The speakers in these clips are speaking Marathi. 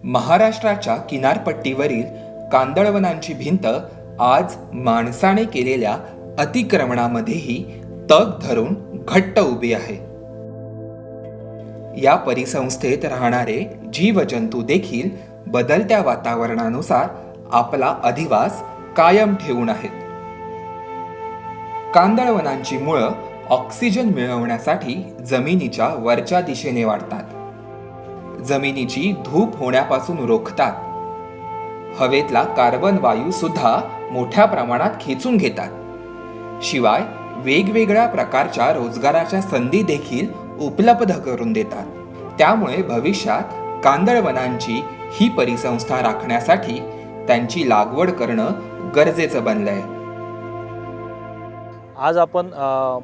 महाराष्ट्राच्या किनारपट्टीवरील कांदळवनांची भिंत आज माणसाने केलेल्या अतिक्रमणामध्येही तग धरून घट्ट उभी आहे. या परिसंस्थेत राहणारे जीवजंतू देखील बदलत्या वातावरणानुसार आपला अधिवास कायम ठेवून आहेत. कांदळवनांची मुळं ऑक्सिजन मिळवण्यासाठी जमिनीच्या वरच्या दिशेने वाढतात. जमिनीची धूप होण्यापासून रोखतात. हवेतला कार्बन वायू सुद्धा मोठ्या प्रमाणात खेचून घेतात. शिवाय वेगवेगळ्या प्रकारच्या रोजगाराच्या संधी देखील उपलब्ध करून देतात. त्यामुळे भविष्यात कांदळवनांची ही परिसंस्था राखण्यासाठी त्यांची लागवड करणं गरजेचं बनलंय. आज आपण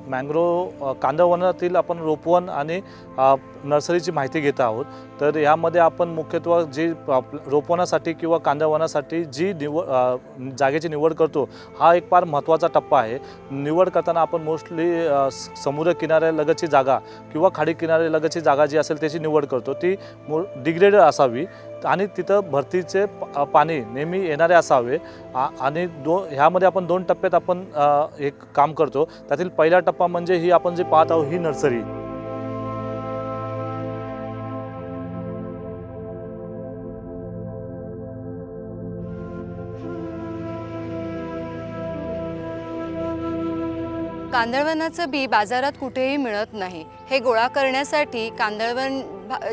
मँग्रोव्ह कांदळवनातील आपण रोपवन आणि नर्सरीची माहिती घेत आहोत. तर यामध्ये आपण मुख्यत्वे जी रोपवनासाठी किंवा कांदळवनासाठी जी जागेची निवड करतो हा एक फार महत्त्वाचा टप्पा आहे. निवड करताना आपण मोस्टली समुद्र किनाऱ्यालगतची जागा किंवा खाडी किनाऱ्यालगतची जागा जी असेल त्याची निवड करतो. ती डिग्रेडेड असावी आणि तिथं भरतीचे पाणी नेहमी येणारे असावे. आणि ह्यामध्ये आपण 2 टप्प्यात आपण एक काम करतो. त्यातील पहिला टप्पा म्हणजे ही आपण जे पाहत आहोत ही नर्सरी. कांदळवनाचं बी बाजारात कुठेही मिळत नाही. हे गोळा करण्यासाठी कांदळवन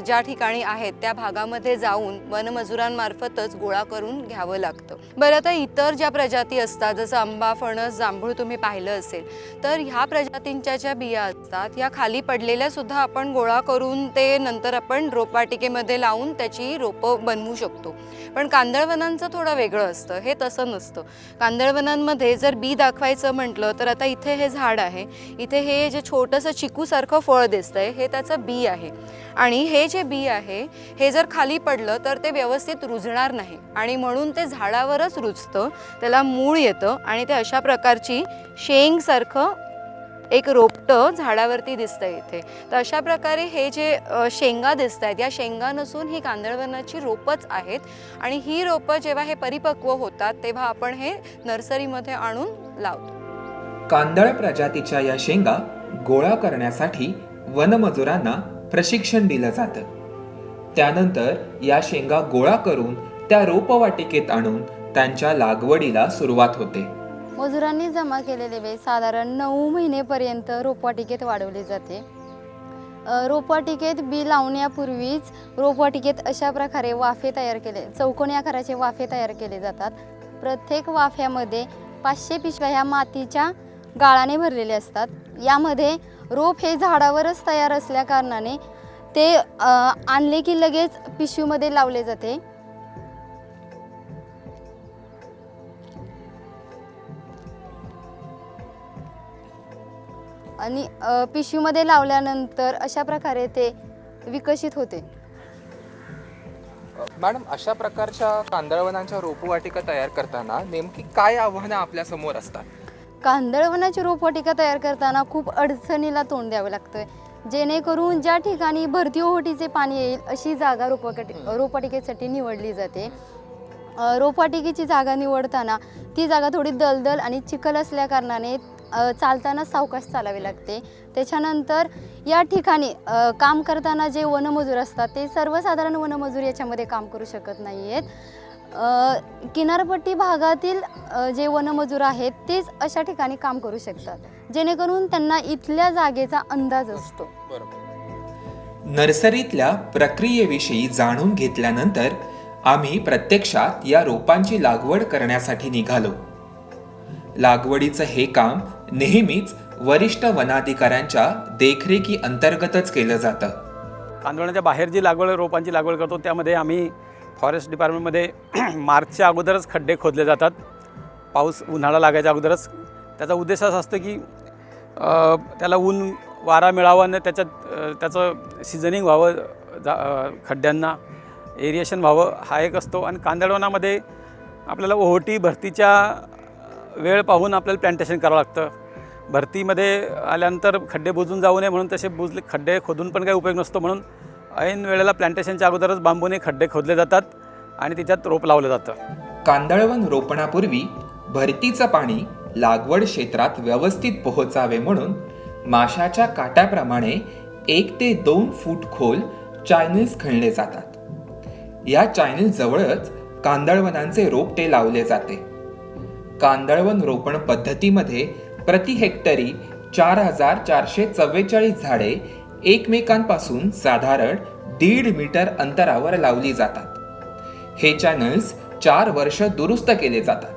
ज्या ठिकाणी आहेत त्या भागामध्ये जाऊन वनमजुरांमार्फतच गोळा करून घ्यावं लागतं. बरं, आता इतर ज्या प्रजाती असतात जसं आंबा, फणस, जांभूळ तुम्ही पाहिलं असेल तर ह्या प्रजातींच्या ज्या बिया असतात या खाली पडलेल्या सुद्धा आपण गोळा करून ते नंतर आपण रोपवाटिकेमध्ये लावून त्याची रोपं बनवू शकतो. पण कांदळवनांचं थोडं वेगळं असतं. हे तसं नसतं. कांदळवनांमध्ये जर बी दाखवायचं म्हटलं तर आता इथे हे झाड आहे. इथे हे जे छोटंसं चिकूसारखं फळ दिसतंय हे त्याचं बी आहे. आणि हे जे बी आहे हे जर खाली पडलं तर ते व्यवस्थित रुजणार नाही आणि म्हणून ते झाडावरच रुजतं. त्याला मूळ येतं आणि ते अशा प्रकारची शेंगसारखं एक रोपटं झाडावरती दिसतं इथे. तर अशा प्रकारे हे जे शेंगा दिसत आहेत या शेंगा नसून ही कांदळवनाची रोपच आहेत. आणि ही रोपं जेव्हा हे परिपक्व होतात तेव्हा आपण हे नर्सरीमध्ये आणून लावतो. कांदळ प्रजातीच्या या शेंगा गोळा करण्यासाठी वनमजुरांना प्रशिक्षण दिलं जातं. त्यानंतर या शेंगा गोळा करून त्या रोपवाटिकेत आणून त्यांच्या लागवडीला सुरुवात होते. मजुरांनी जमा केलेले वेळ साधारण 9 महिनेपर्यंत रोपवाटिकेत वाढवले जाते. रोपवाटिकेत बी लावण्यापूर्वीच रोपवाटिकेत अशा प्रकारे वाफे तयार केले, चौकोनी आकाराचे वाफे तयार केले जातात. प्रत्येक वाफ्यामध्ये 500 पिशव्या ह्या मातीच्या गाळाने भरलेले असतात. यामध्ये रोप हे झाडावरच तयार असल्या कारणाने ते आणले की लगेच पिशवीमध्ये लावले जाते. आणि पिशवीमध्ये लावल्यानंतर अशा प्रकारे ते विकसित होते. मॅडम, अशा प्रकारच्या कांदळवनांच्या रोपवाटिका तयार करताना नेमकी काय आव्हानं आपल्या समोर असतात? कांदळवनाची रोपवाटिका तयार करताना खूप अडचणीला तोंड द्यावं लागतं. जेणेकरून ज्या ठिकाणी भरती ओहोटीचे पाणी येईल अशी जागा रोपवाटिकेसाठी निवडली जाते. रोपवाटिकेची जागा निवडताना ती जागा थोडी दलदल आणि चिखल असल्या कारणाने चालताना सावकाश चालावे लागते. त्याच्यानंतर या ठिकाणी काम करताना जे वनमजूर असतात ते सर्वसाधारण वनमजूर याच्यामध्ये काम करू शकत नाही आहेत. किनारपट्टी भागातील जे वनमजूर आहेत तेच अशा ठिकाणी काम करू शकतात, जेणेकरून त्यांना इथल्या जागेचा अंदाज असतो. नर्सरीतल्या प्रक्रियेविषयी जाणून घेतल्यानंतर आम्ही प्रत्यक्षात या रोपांची लागवड करण्यासाठी निघालो. लागवडीचं हे काम नेहमीच वरिष्ठ वनाधिकाऱ्यांच्या देखरेखी अंतर्गतच केलं जातं. कांदळवनाच्या बाहेर जी रोपांची लागवड करतो त्यामध्ये आम्ही फॉरेस्ट डिपार्टमेंटमध्ये मार्चच्या अगोदरच खड्डे खोदले जातात. पाऊस उन्हाळा लागायच्या अगोदरच. त्याचा उद्देश असा असतो की त्याला ऊन वारा मिळावा आणि त्याचं सिझनिंग व्हावं, खड्ड्यांना एरिएशन व्हावं हा एक असतो. आणि कांदळवनामध्ये आपल्याला ओहोटी भरतीच्या वेळ पाहून आपल्याला प्लॅन्टेशन करावं लागतं. भरतीमध्ये आल्यानंतर खड्डे बुजून जाऊ नये म्हणून तसे खड्डे खोदून पण काही उपयोग नसतो. म्हणून ऐन वेळेला प्लांटेशनच्या अगोदरच बांबूने खड्डे खोदले जातात आणि त्याच्यात रोप लावलं जातं. कांदळवन रोपणापूर्वी भरतीचं पाणी लागवड क्षेत्रात व्यवस्थित पोहोचावे म्हणून माशाच्या काट्याप्रमाणे 1 ते 2 फूट खोल चॅनल्स खणले जातात. या चॅनल जवळच कांदळवनांचे रोपटे लावले जाते. कांदळवन रोपण पद्धतीमध्ये प्रति हेक्टरी 4444 झाडे एकमेकांपासून साधारण 1.5 मीटर अंतरावर लावली जातात. हे चॅनल्स 4 वर्ष दुरुस्त केले जातात.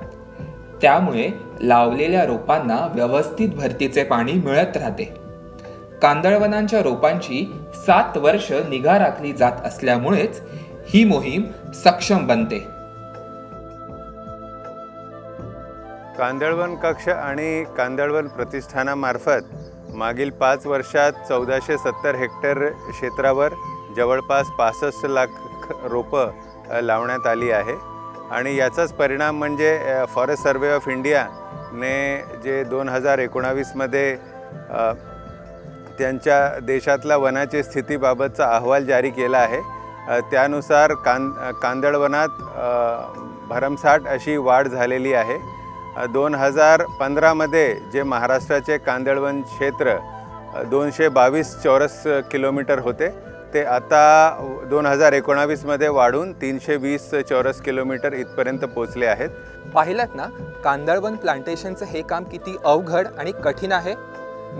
त्यामुळे लावलेल्या रोपांना व्यवस्थित भरतीचे पाणी मिळत राहते. कांदळवनांच्या रोपांची 7 वर्ष निगा राखली जात असल्यामुळेच ही मोहीम सक्षम बनते. कांदळवन कक्ष आणि कांदळवन प्रतिष्ठानामार्फत मागील 5 वर्षात 1470 हेक्टर क्षेत्रावर जवळपास 65 लाख रोपं लावण्यात आली आहे. आणि याचाच परिणाम म्हणजे फॉरेस्ट सर्वे ऑफ इंडियाने जे 2019मध्ये त्यांच्या देशातल्या वनाची स्थितीबाबतचा अहवाल जारी केला आहे. त्यानुसार कांदळवनात भरमसाठ अशी वाढ झालेली आहे. 2015मध्ये जे महाराष्ट्राचे कांदळवन क्षेत्र 222 चौरस किलोमीटर होते ते आता 2019मध्ये वाढून 320 चौरस किलोमीटर इथपर्यंत पोचले आहेत. पाहिलात ना कांदळवन प्लांटेशनचं हे काम किती अवघड आणि कठीण आहे.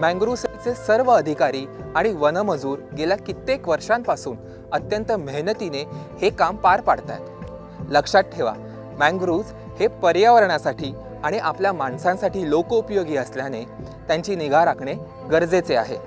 मँग्रोव्हचे सर्व अधिकारी आणि वनमजूर गेल्या कित्येक वर्षांपासून अत्यंत मेहनतीने हे काम पार पाडतात. लक्षात ठेवा, मँग्रोव्ज हे पर्यावरणासाठी आणि आपल्या माणसांसाठी लोकोपयोगी असल्याने त्यांची निगा राखणे गरजेचे आहे.